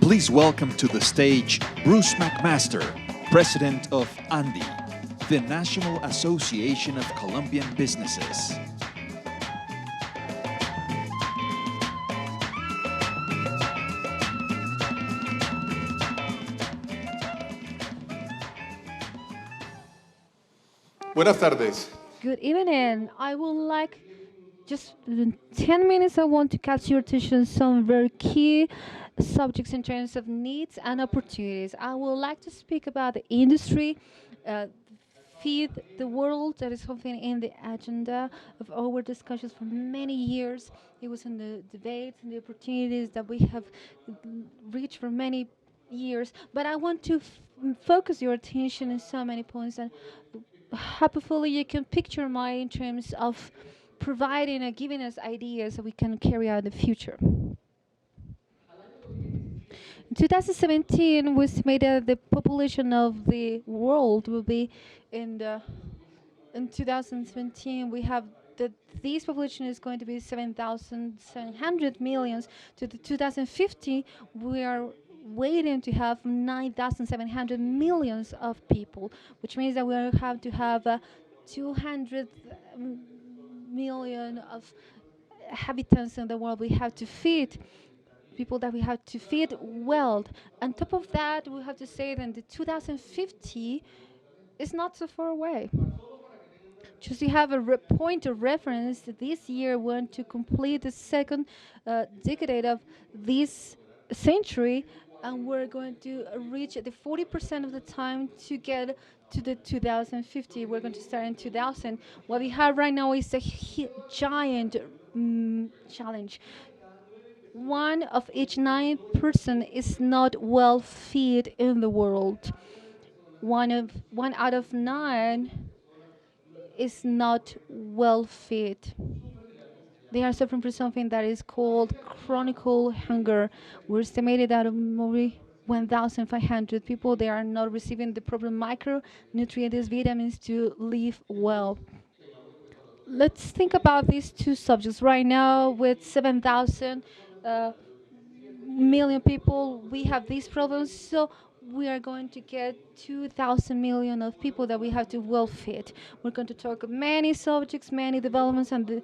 Please welcome to the stage Bruce McMaster, President of ANDI, the National Association of Colombian Businesses. Buenas tardes. Good evening. I would like just in 10 minutes. I want to catch your attention on some very key subjects in terms of needs and opportunities. I would like to speak about the industry, uh, feed the world. That is something in the agenda of our discussions for many years. It was in the debates and the opportunities that we have reached for many years. But I want to focus your attention in so many points, and hopefully you can picture my in terms of providing and giving us ideas that we can carry out in the future. In 2017, we estimated the population of the world will be in the in 2017 we have that this population is going to be 7,700 millions. To the 2050, we are waiting to have 9,700 millions of people, which means that we will have to have 200 million of inhabitants in the world we have to feed, people that we have to feed well. On top of that, we have to say that the 2050 is not so far away. Just to have a point of reference, this year we want to complete the second decade of this century, and we're going to reach the 40% of the time to get to the 2050. We're going to start in 2000. What we have right now is a giant challenge. One of each 9 person is not well fed in the world. One out of 9 is not well fed. They are suffering from something that is called chronic hunger. We estimated that maybe 1,500 people they are not receiving the proper micronutrients, vitamins to live well. Let's think about these two subjects right now. With 7,000 uh, million people, we have these problems. So we are going to get 2,000 million of people that we have to well feed. We're going to talk many subjects, many developments, and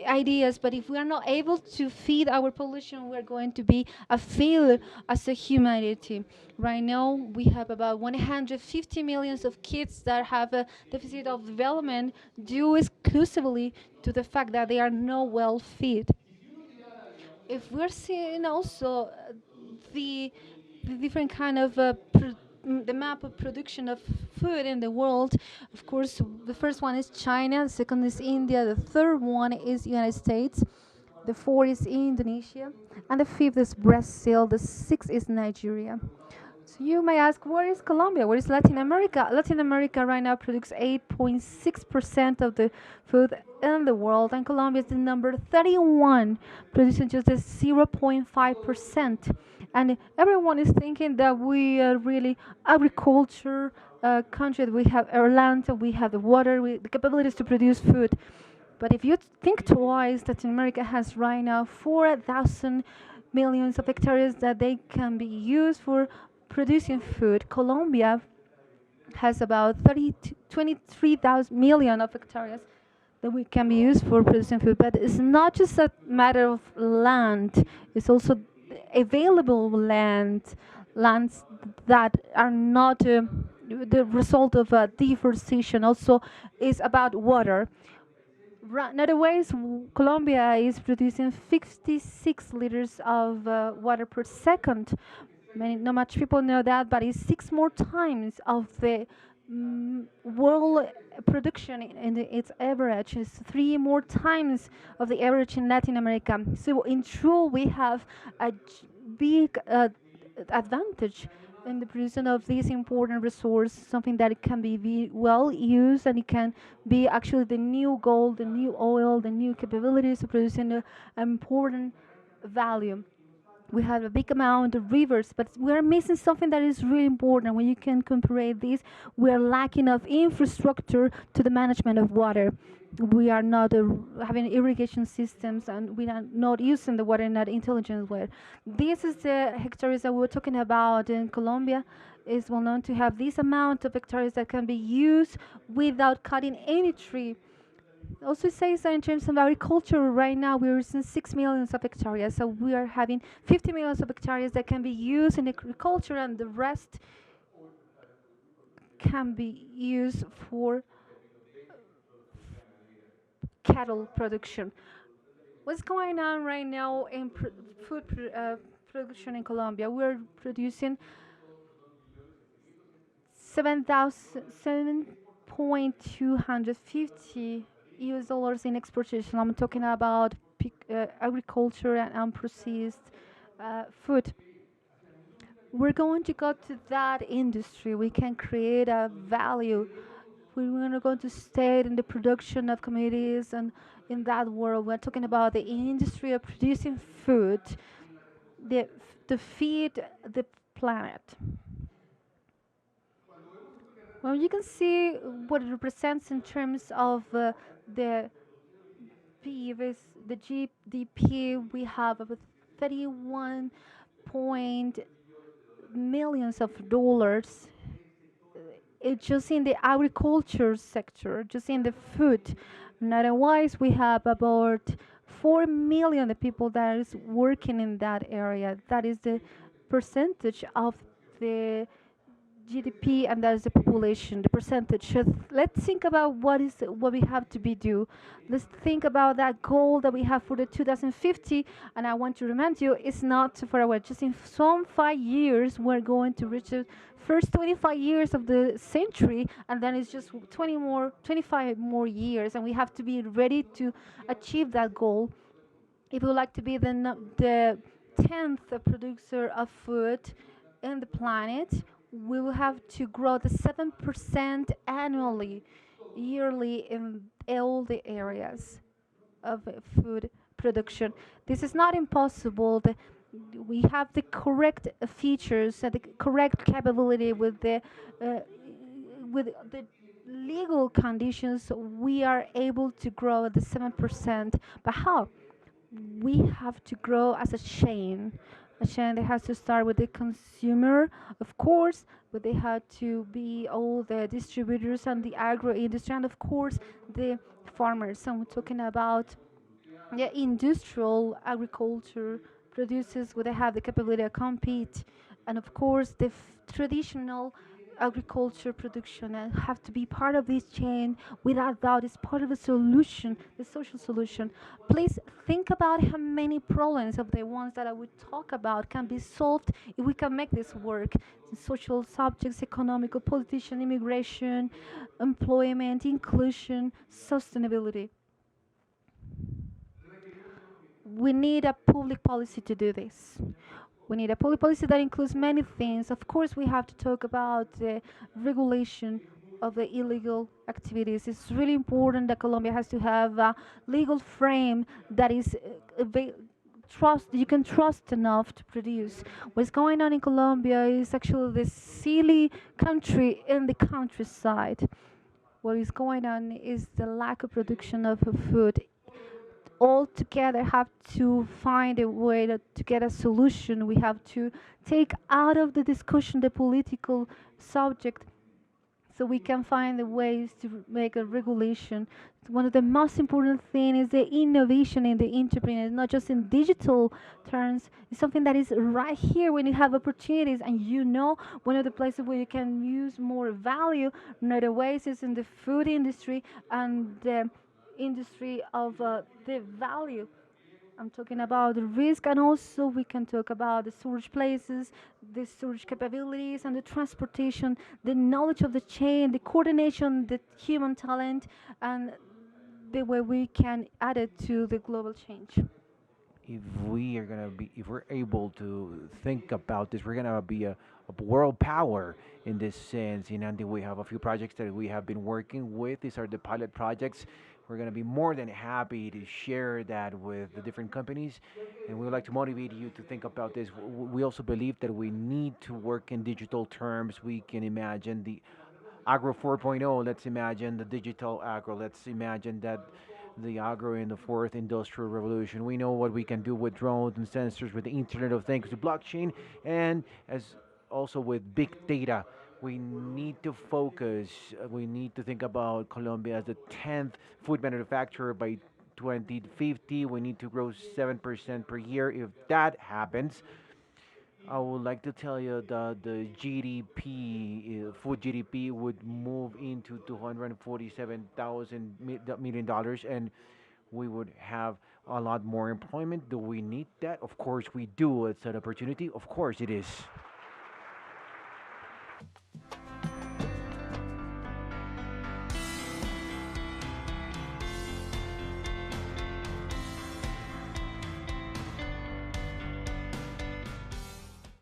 ideas. But if we are not able to feed our population, we're going to be a failure as a humanity. Right now, we have about 150 millions of kids that have a deficit of development due exclusively to the fact that they are not well fed. If we're seeing also the the different kind of the map of production of food in the world, of course, the first one is China, the second is India, the third one is United States, the fourth is Indonesia, and the fifth is Brazil, the sixth is Nigeria. So you may ask, where is Colombia? Where is Latin America? Latin America right now produces 8.6% of the food in the world, and Colombia is the number 31, producing just a 0.5%. And everyone is thinking that we are really agriculture country. We have our land, we have the water, the capabilities to produce food. But if you think twice, Latin America has right now 4,000 millions of hectares that they can be used for producing food. Colombia has about 23,000 million of hectares that we can be used for producing food. But it's not just a matter of land; it's also available lands that are not the result of deforestation. Also, is about water. Nowadays, Colombia is producing 56 liters of water per second. Not much people know that, but it's 6 more times of the world production its average. It's 3 more times of the average in Latin America. So, in truth, we have a big advantage in the production of this important resource, something that it can be well used, and it can be actually the new gold, the new oil, the new capabilities of producing an important value. We have a big amount of rivers, but we're missing something that is really important. When you can compare this, we're lacking of infrastructure to the management of water. We are not having irrigation systems, and we are not using the water in an intelligent way. This is the hectares that we were talking about in Colombia. Is well known to have this amount of hectares that can be used without cutting any tree. Also says that in terms of agriculture, right now we're using 6 million of hectares. So we are having 50 million of hectares that can be used in agriculture, and the rest can be used for cattle production. What's going on right now in food production in Colombia? We're producing 7,250 US dollars in exportation. I'm talking about agriculture and unprocessed food. We're going to go to that industry. We can create a value. We're going to stay in the production of commodities and in that world. We're talking about the industry of producing food the, to feed the planet. Well, you can see what it represents in terms of the PEVs, the GDP. We have about 31 point millions of dollars just in the agriculture sector, just in the food. And otherwise, we have about 4 million the people that is working in that area. That is the percentage of the GDP, and that is the population, the percentage. So let's think about what we have to be do. Let's think about that goal that we have for the 2050. And I want to remind you, it's not too far away. Just in some 5 years, we're going to reach the first 25 years of the century, and then it's just 25 more years, and we have to be ready to achieve that goal. If we would like to be the 10th producer of food in the planet, we will have to grow the 7% annually, yearly in all the areas of food production. This is not impossible. We have the correct features and the correct capability uh, with the legal conditions. We are able to grow the 7%. But how? We have to grow as a chain. A chain that has to start with the consumer, of course, but they had to be all the distributors and the agro industry, and of course the farmers. So we're talking about the industrial agriculture producers where they have the capability to compete, and of course the traditional agriculture production and have to be part of this chain. Without doubt, it's part of the solution, the social solution. Please think about how many problems of the ones that I would talk about can be solved if we can make this work. Social subjects, economical, politician, immigration, employment, inclusion, sustainability. We need a public policy to do this. We need a public policy that includes many things. Of course, we have to talk about the regulation of the illegal activities. It's really important that Colombia has to have a legal frame that is trust you can trust enough to produce. What's going on in Colombia is actually the silly country in the countryside. What is going on is the lack of production of food. All together have to find a way to get a solution. We have to take out of the discussion the political subject so we can find the ways to make a regulation. One of the most important things is the innovation in the entrepreneurs, not just in digital terms. It's something that is right here when you have opportunities, and one of the places where you can use more value in other ways is in the food industry and the industry of the value. I'm talking about the risk, and also we can talk about the storage places, the storage capabilities, and the transportation, the knowledge of the chain, the coordination, the human talent, and the way we can add it to the global change. If we're able to think about this, we're gonna be a world power in this sense. In Andy, we have a few projects that we have been working with. These are the pilot projects We're going to be more than happy to share that with the different companies, and we would like to motivate you to think about this. We also believe that we need to work in digital terms. We can imagine the Agro 4.0. Let's imagine the digital agro. Let's imagine that the agro in the fourth industrial revolution. We know what we can do with drones and sensors, with the Internet of Things, with blockchain, and as also with big data. We need to focus. We need to think about Colombia as the 10th food manufacturer by 2050. We need to grow 7% per year. If that happens, I would like to tell you that the GDP, food GDP, would move into 247,000 million dollars, and we would have a lot more employment. Do we need that? Of course we do. It's an opportunity. Of course it is.